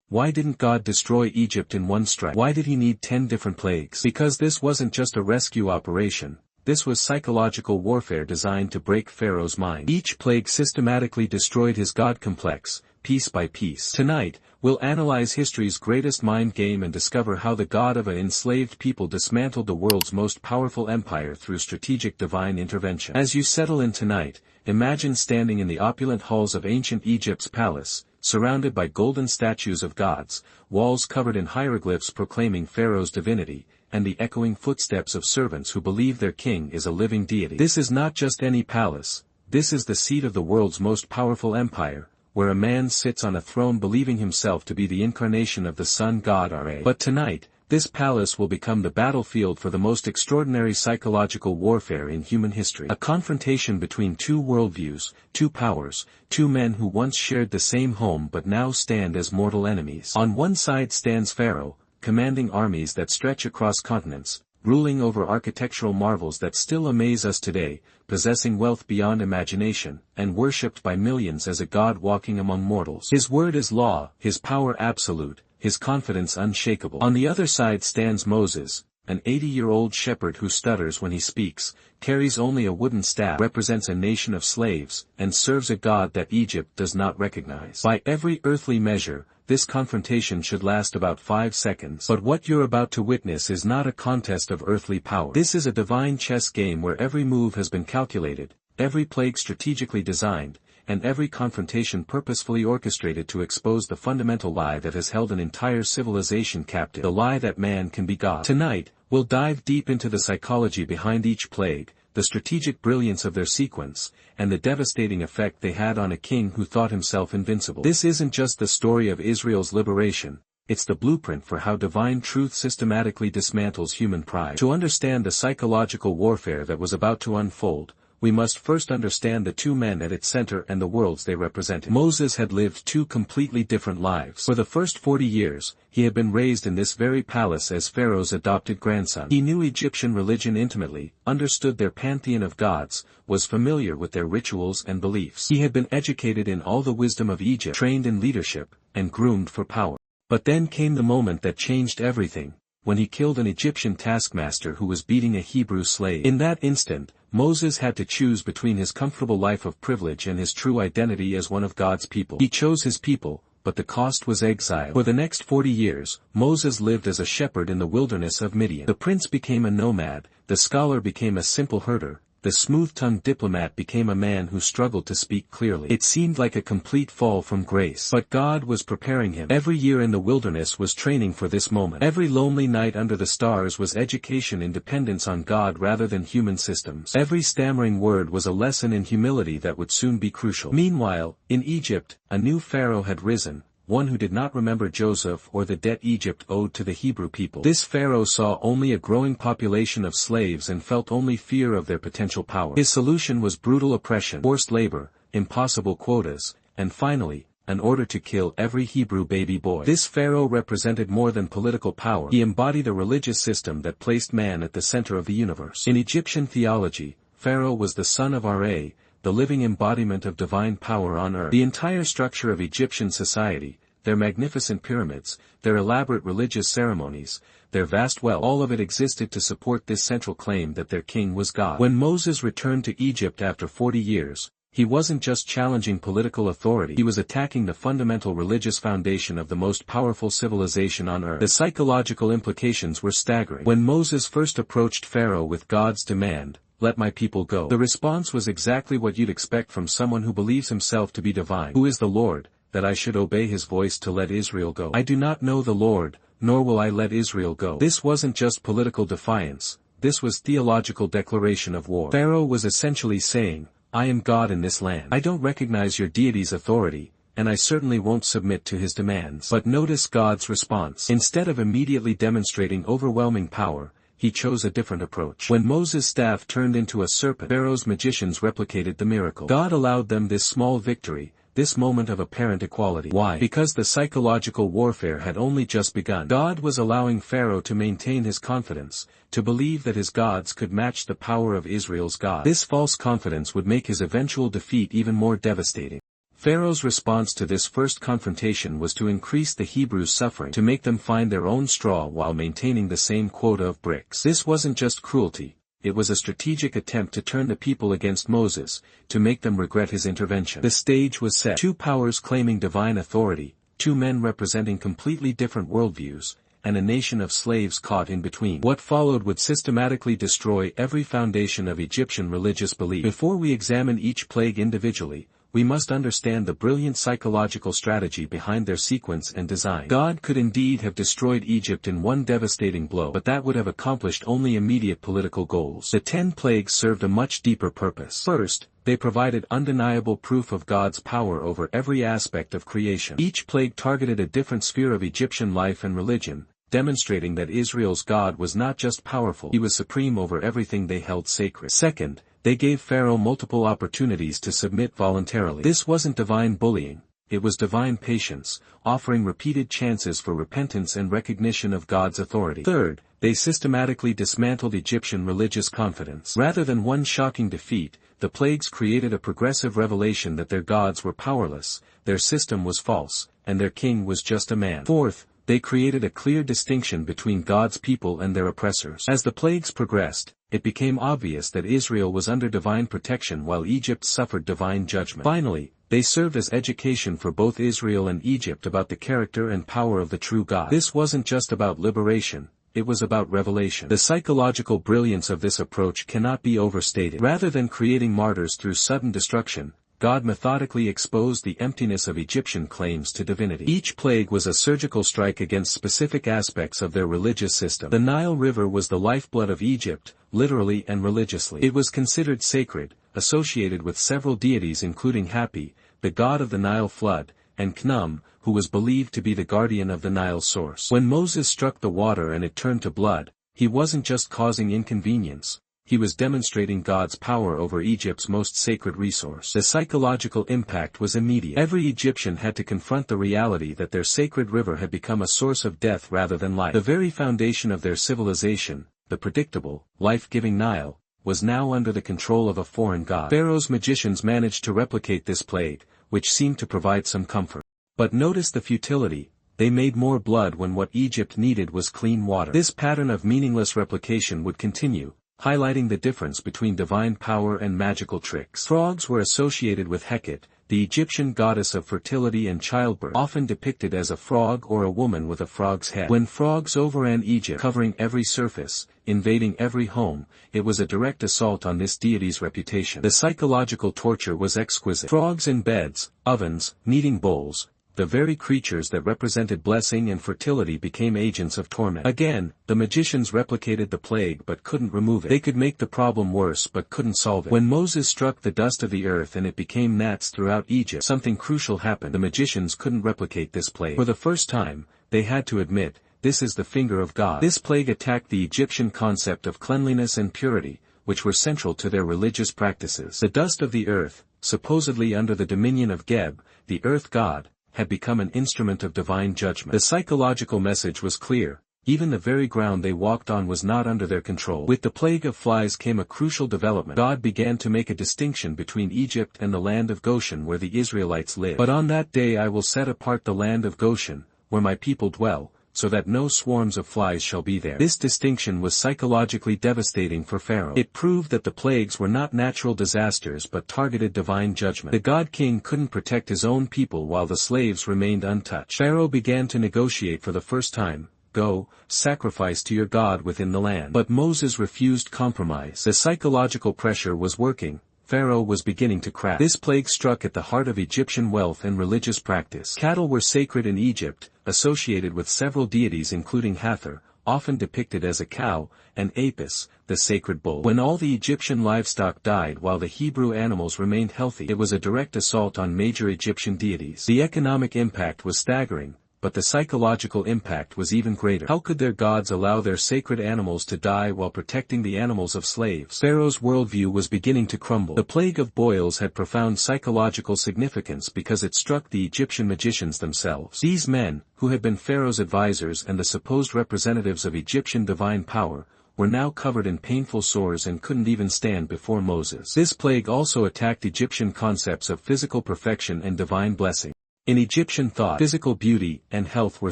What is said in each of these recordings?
Why didn't God destroy Egypt in one strike? Why did he need 10 different plagues? Because this wasn't just a rescue operation. This was psychological warfare designed to break Pharaoh's mind. Each plague systematically destroyed his God complex, piece by piece. Tonight, we'll analyze history's greatest mind game and discover how the God of an enslaved people dismantled the world's most powerful empire through strategic divine intervention. As you settle in tonight, imagine standing in the opulent halls of ancient Egypt's palace, surrounded by golden statues of gods, walls covered in hieroglyphs proclaiming Pharaoh's divinity, and the echoing footsteps of servants who believe their king is a living deity. This is not just any palace, this is the seat of the world's most powerful empire, where a man sits on a throne believing himself to be the incarnation of the sun god Ra. But tonight, this palace will become the battlefield for the most extraordinary psychological warfare in human history. A confrontation between two worldviews, two powers, two men who once shared the same home but now stand as mortal enemies. On one side stands Pharaoh, commanding armies that stretch across continents, ruling over architectural marvels that still amaze us today, possessing wealth beyond imagination, and worshipped by millions as a god walking among mortals. His word is law, his power absolute, his confidence unshakable. On the other side stands Moses, an 80-year-old shepherd who stutters when he speaks, carries only a wooden staff, represents a nation of slaves, and serves a god that Egypt does not recognize. By every earthly measure, this confrontation should last about 5 seconds. But what you're about to witness is not a contest of earthly power. This is a divine chess game where every move has been calculated, every plague strategically designed, and every confrontation purposefully orchestrated to expose the fundamental lie that has held an entire civilization captive, the lie that man can be God. Tonight, we'll dive deep into the psychology behind each plague, the strategic brilliance of their sequence, and the devastating effect they had on a king who thought himself invincible. This isn't just the story of Israel's liberation, it's the blueprint for how divine truth systematically dismantles human pride. To understand the psychological warfare that was about to unfold, we must first understand the two men at its center and the worlds they represented. Moses had lived two completely different lives. For the first 40 years, he had been raised in this very palace as Pharaoh's adopted grandson. He knew Egyptian religion intimately, understood their pantheon of gods, was familiar with their rituals and beliefs. He had been educated in all the wisdom of Egypt, trained in leadership, and groomed for power. But then came the moment that changed everything, when he killed an Egyptian taskmaster who was beating a Hebrew slave. In that instant, Moses had to choose between his comfortable life of privilege and his true identity as one of God's people. He chose his people, but the cost was exile. For the next 40 years, Moses lived as a shepherd in the wilderness of Midian. The prince became a nomad, the scholar became a simple herder, the smooth-tongued diplomat became a man who struggled to speak clearly. It seemed like a complete fall from grace. But God was preparing him. Every year in the wilderness was training for this moment. Every lonely night under the stars was education in dependence on God rather than human systems. Every stammering word was a lesson in humility that would soon be crucial. Meanwhile, in Egypt, a new Pharaoh had risen, one who did not remember Joseph or the debt Egypt owed to the Hebrew people. This Pharaoh saw only a growing population of slaves and felt only fear of their potential power. His solution was brutal oppression, forced labor, impossible quotas, and finally, an order to kill every Hebrew baby boy. This Pharaoh represented more than political power. He embodied a religious system that placed man at the center of the universe. In Egyptian theology, Pharaoh was the son of Ra, the living embodiment of divine power on earth. The entire structure of Egyptian society, their magnificent pyramids, their elaborate religious ceremonies, their vast wealth, all of it existed to support this central claim that their king was God. When Moses returned to Egypt after 40 years, he wasn't just challenging political authority, he was attacking the fundamental religious foundation of the most powerful civilization on earth. The psychological implications were staggering. When Moses first approached Pharaoh with God's demand, "Let my people go," the response was exactly what you'd expect from someone who believes himself to be divine. "Who is the Lord, that I should obey his voice to let Israel go? I do not know the Lord, nor will I let Israel go." This wasn't just political defiance, this was theological declaration of war. Pharaoh was essentially saying, "I am God in this land. I don't recognize your deity's authority, and I certainly won't submit to his demands." But notice God's response. Instead of immediately demonstrating overwhelming power, he chose a different approach. When Moses' staff turned into a serpent, Pharaoh's magicians replicated the miracle. God allowed them this small victory, this moment of apparent equality. Why? Because the psychological warfare had only just begun. God was allowing Pharaoh to maintain his confidence, to believe that his gods could match the power of Israel's God. This false confidence would make his eventual defeat even more devastating. Pharaoh's response to this first confrontation was to increase the Hebrews' suffering to make them find their own straw while maintaining the same quota of bricks. This wasn't just cruelty, it was a strategic attempt to turn the people against Moses, to make them regret his intervention. The stage was set. Two powers claiming divine authority, two men representing completely different worldviews, and a nation of slaves caught in between. What followed would systematically destroy every foundation of Egyptian religious belief. Before we examine each plague individually, we must understand the brilliant psychological strategy behind their sequence and design. God could indeed have destroyed Egypt in one devastating blow, but that would have accomplished only immediate political goals. The 10 plagues served a much deeper purpose. First, they provided undeniable proof of God's power over every aspect of creation. Each plague targeted a different sphere of Egyptian life and religion, demonstrating that Israel's God was not just powerful, he was supreme over everything they held sacred. Second, they gave Pharaoh multiple opportunities to submit voluntarily. This wasn't divine bullying, it was divine patience, offering repeated chances for repentance and recognition of God's authority. Third, they systematically dismantled Egyptian religious confidence. Rather than one shocking defeat, the plagues created a progressive revelation that their gods were powerless, their system was false, and their king was just a man. Fourth, they created a clear distinction between God's people and their oppressors. As the plagues progressed, it became obvious that Israel was under divine protection while Egypt suffered divine judgment. Finally, they served as education for both Israel and Egypt about the character and power of the true God. This wasn't just about liberation, it was about revelation. The psychological brilliance of this approach cannot be overstated. Rather than creating martyrs through sudden destruction, God methodically exposed the emptiness of Egyptian claims to divinity. Each plague was a surgical strike against specific aspects of their religious system. The Nile River was the lifeblood of Egypt, literally and religiously. It was considered sacred, associated with several deities including Hapi, the god of the Nile flood, and Khnum, who was believed to be the guardian of the Nile's source. When Moses struck the water and it turned to blood, he wasn't just causing inconvenience. He was demonstrating God's power over Egypt's most sacred resource. The psychological impact was immediate. Every Egyptian had to confront the reality that their sacred river had become a source of death rather than life. The very foundation of their civilization, the predictable, life-giving Nile, was now under the control of a foreign god. Pharaoh's magicians managed to replicate this plague, which seemed to provide some comfort. But notice the futility. They made more blood when what Egypt needed was clean water. This pattern of meaningless replication would continue, highlighting the difference between divine power and magical tricks. Frogs were associated with Hecate, the Egyptian goddess of fertility and childbirth, often depicted as a frog or a woman with a frog's head. When frogs overran Egypt, covering every surface, invading every home, it was a direct assault on this deity's reputation. The psychological torture was exquisite. Frogs in beds, ovens, kneading bowls, the very creatures that represented blessing and fertility became agents of torment. Again, the magicians replicated the plague but couldn't remove it. They could make the problem worse but couldn't solve it. When Moses struck the dust of the earth and it became gnats throughout Egypt, something crucial happened. The magicians couldn't replicate this plague. For the first time, they had to admit, this is the finger of God. This plague attacked the Egyptian concept of cleanliness and purity, which were central to their religious practices. The dust of the earth, supposedly under the dominion of Geb, the earth god, had become an instrument of divine judgment. The psychological message was clear, even the very ground they walked on was not under their control. With the plague of flies came a crucial development. God began to make a distinction between Egypt and the land of Goshen where the Israelites lived. But on that day I will set apart the land of Goshen, where my people dwell, so that no swarms of flies shall be there. This distinction was psychologically devastating for Pharaoh. It proved that the plagues were not natural disasters but targeted divine judgment. The god-king couldn't protect his own people while the slaves remained untouched. Pharaoh began to negotiate for the first time. Go, sacrifice to your God within the land. But Moses refused compromise. The psychological pressure was working. Pharaoh was beginning to crack. This plague struck at the heart of Egyptian wealth and religious practice. Cattle were sacred in Egypt, associated with several deities including Hathor, often depicted as a cow, and Apis, the sacred bull. When all the Egyptian livestock died while the Hebrew animals remained healthy, it was a direct assault on major Egyptian deities. The economic impact was staggering, but the psychological impact was even greater. How could their gods allow their sacred animals to die while protecting the animals of slaves? Pharaoh's worldview was beginning to crumble. The plague of boils had profound psychological significance because it struck the Egyptian magicians themselves. These men, who had been Pharaoh's advisors and the supposed representatives of Egyptian divine power, were now covered in painful sores and couldn't even stand before Moses. This plague also attacked Egyptian concepts of physical perfection and divine blessing. In Egyptian thought, physical beauty and health were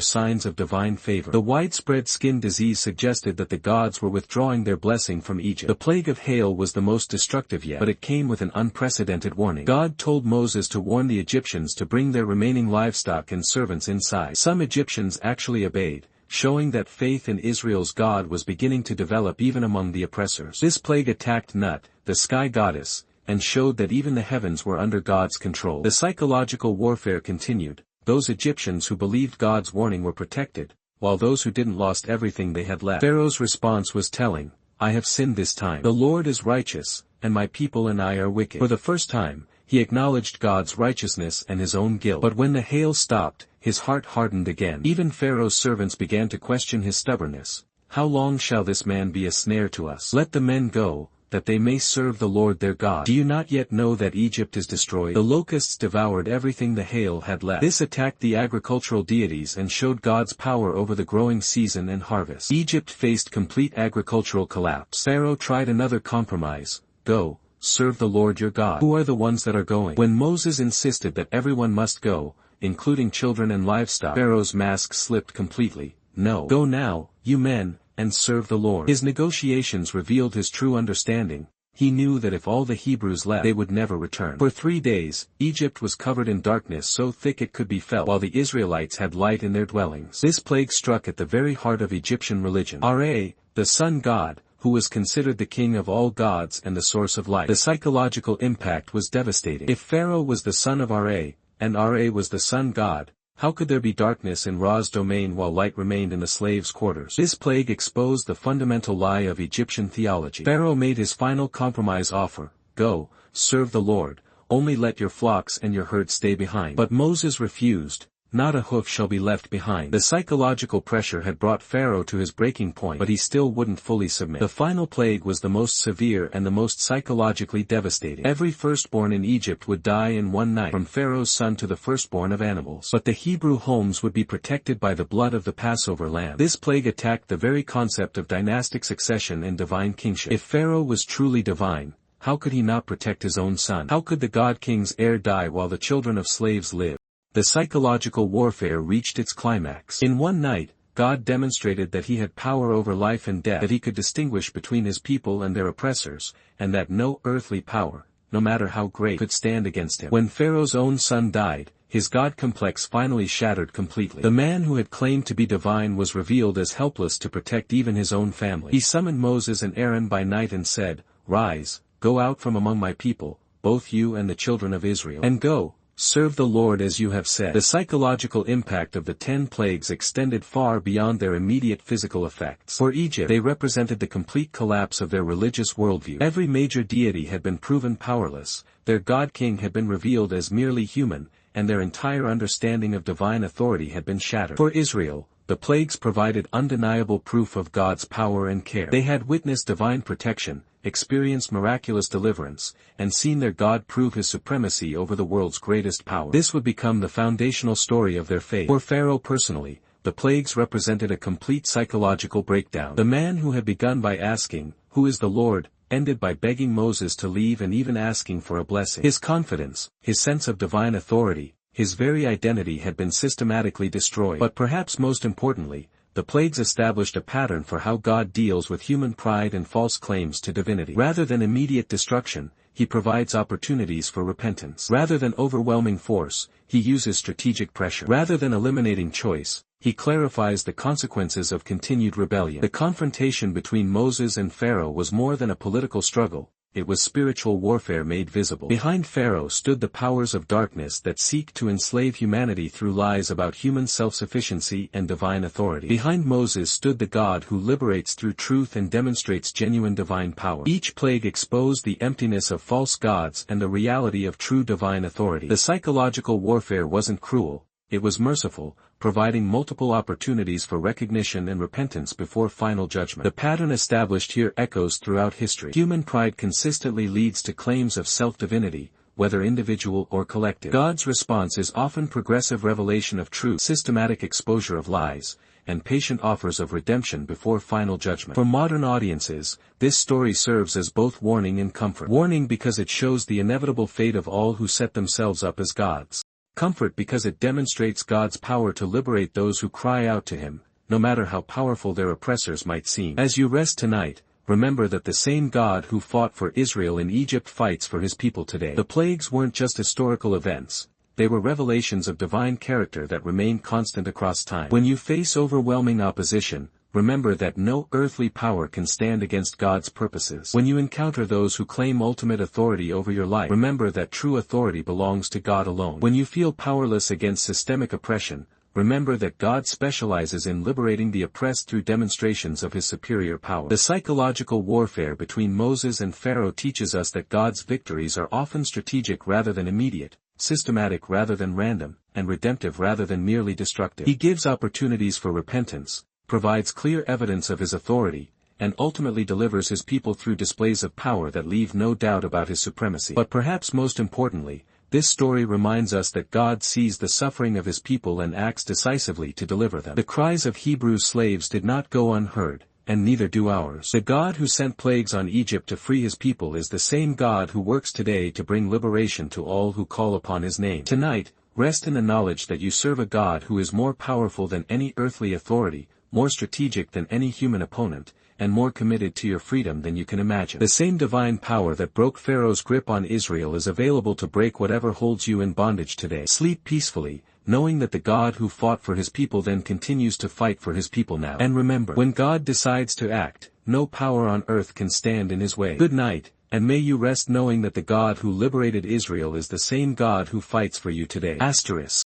signs of divine favor. The widespread skin disease suggested that the gods were withdrawing their blessing from Egypt. The plague of hail was the most destructive yet, but it came with an unprecedented warning. God told Moses to warn the Egyptians to bring their remaining livestock and servants inside. Some Egyptians actually obeyed, showing that faith in Israel's God was beginning to develop even among the oppressors. This plague attacked Nut, the sky goddess, and showed that even the heavens were under God's control. The psychological warfare continued. Those Egyptians who believed God's warning were protected, while those who didn't lost everything they had left. Pharaoh's response was telling, "I have sinned this time. The Lord is righteous, and my people and I are wicked." For the first time, he acknowledged God's righteousness and his own guilt. But when the hail stopped, his heart hardened again. Even Pharaoh's servants began to question his stubbornness. "How long shall this man be a snare to us? Let the men go, that they may serve the Lord their God. Do you not yet know that Egypt is destroyed?" The locusts devoured everything the hail had left. This attacked the agricultural deities and showed God's power over the growing season and harvest. Egypt faced complete agricultural collapse. Pharaoh tried another compromise: "Go, serve the Lord your God." Who are the ones that are going? When Moses insisted that everyone must go, including children and livestock, Pharaoh's mask slipped completely. "No. Go now, you men, and serve the Lord." His negotiations revealed his true understanding. He knew that if all the Hebrews left, they would never return. For 3 days, Egypt was covered in darkness so thick it could be felt, while the Israelites had light in their dwellings. This plague struck at the very heart of Egyptian religion. Ra, the sun god, who was considered the king of all gods and the source of life. The psychological impact was devastating. If Pharaoh was the son of Ra, and Ra was the sun god, how could there be darkness in Ra's domain while light remained in the slaves' quarters? This plague exposed the fundamental lie of Egyptian theology. Pharaoh made his final compromise offer: "Go, serve the Lord, only let your flocks and your herds stay behind." But Moses refused. "Not a hoof shall be left behind." The psychological pressure had brought Pharaoh to his breaking point, but he still wouldn't fully submit. The final plague was the most severe and the most psychologically devastating. Every firstborn in Egypt would die in one night, from Pharaoh's son to the firstborn of animals. But the Hebrew homes would be protected by the blood of the Passover lamb. This plague attacked the very concept of dynastic succession and divine kingship. If Pharaoh was truly divine, how could he not protect his own son? How could the god-king's heir die while the children of slaves live? The psychological warfare reached its climax. In one night, God demonstrated that he had power over life and death, that he could distinguish between his people and their oppressors, and that no earthly power, no matter how great, could stand against him. When Pharaoh's own son died, his God complex finally shattered completely. The man who had claimed to be divine was revealed as helpless to protect even his own family. He summoned Moses and Aaron by night and said, "Rise, go out from among my people, both you and the children of Israel, and go, serve the Lord as you have said." The psychological impact of the 10 plagues extended far beyond their immediate physical effects. For Egypt, they represented the complete collapse of their religious worldview. Every major deity had been proven powerless, their god-king had been revealed as merely human, and their entire understanding of divine authority had been shattered. For Israel, the plagues provided undeniable proof of God's power and care. They had witnessed divine protection, experienced miraculous deliverance, and seen their God prove his supremacy over the world's greatest power. This would become the foundational story of their faith. For Pharaoh personally, the plagues represented a complete psychological breakdown. The man who had begun by asking, "Who is the Lord?" ended by begging Moses to leave and even asking for a blessing. His confidence, his sense of divine authority, his very identity had been systematically destroyed. But perhaps most importantly, the plagues established a pattern for how God deals with human pride and false claims to divinity. Rather than immediate destruction, he provides opportunities for repentance. Rather than overwhelming force, he uses strategic pressure. Rather than eliminating choice, he clarifies the consequences of continued rebellion. The confrontation between Moses and Pharaoh was more than a political struggle. It was spiritual warfare made visible. Behind Pharaoh stood the powers of darkness that seek to enslave humanity through lies about human self-sufficiency and divine authority. Behind Moses stood the God who liberates through truth and demonstrates genuine divine power. Each plague exposed the emptiness of false gods and the reality of true divine authority. The psychological warfare wasn't cruel, it was merciful, providing multiple opportunities for recognition and repentance before final judgment. The pattern established here echoes throughout history. Human pride consistently leads to claims of self-divinity, whether individual or collective. God's response is often progressive revelation of truth, systematic exposure of lies, and patient offers of redemption before final judgment. For modern audiences, this story serves as both warning and comfort. Warning because it shows the inevitable fate of all who set themselves up as gods. Comfort because it demonstrates God's power to liberate those who cry out to him, no matter how powerful their oppressors might seem. As you rest tonight, remember that the same God who fought for Israel in Egypt fights for his people today. The plagues weren't just historical events, they were revelations of divine character that remain constant across time. When you face overwhelming opposition, remember that no earthly power can stand against God's purposes. When you encounter those who claim ultimate authority over your life, remember that true authority belongs to God alone. When you feel powerless against systemic oppression, remember that God specializes in liberating the oppressed through demonstrations of his superior power. The psychological warfare between Moses and Pharaoh teaches us that God's victories are often strategic rather than immediate, systematic rather than random, and redemptive rather than merely destructive. He gives opportunities for repentance, provides clear evidence of his authority, and ultimately delivers his people through displays of power that leave no doubt about his supremacy. But perhaps most importantly, this story reminds us that God sees the suffering of his people and acts decisively to deliver them. The cries of Hebrew slaves did not go unheard, and neither do ours. The God who sent plagues on Egypt to free his people is the same God who works today to bring liberation to all who call upon his name. Tonight, rest in the knowledge that you serve a God who is more powerful than any earthly authority, more strategic than any human opponent, and more committed to your freedom than you can imagine. The same divine power that broke Pharaoh's grip on Israel is available to break whatever holds you in bondage today. Sleep peacefully, knowing that the God who fought for his people then continues to fight for his people now. And remember, when God decides to act, no power on earth can stand in his way. Good night, and may you rest knowing that the God who liberated Israel is the same God who fights for you today. Asterisk.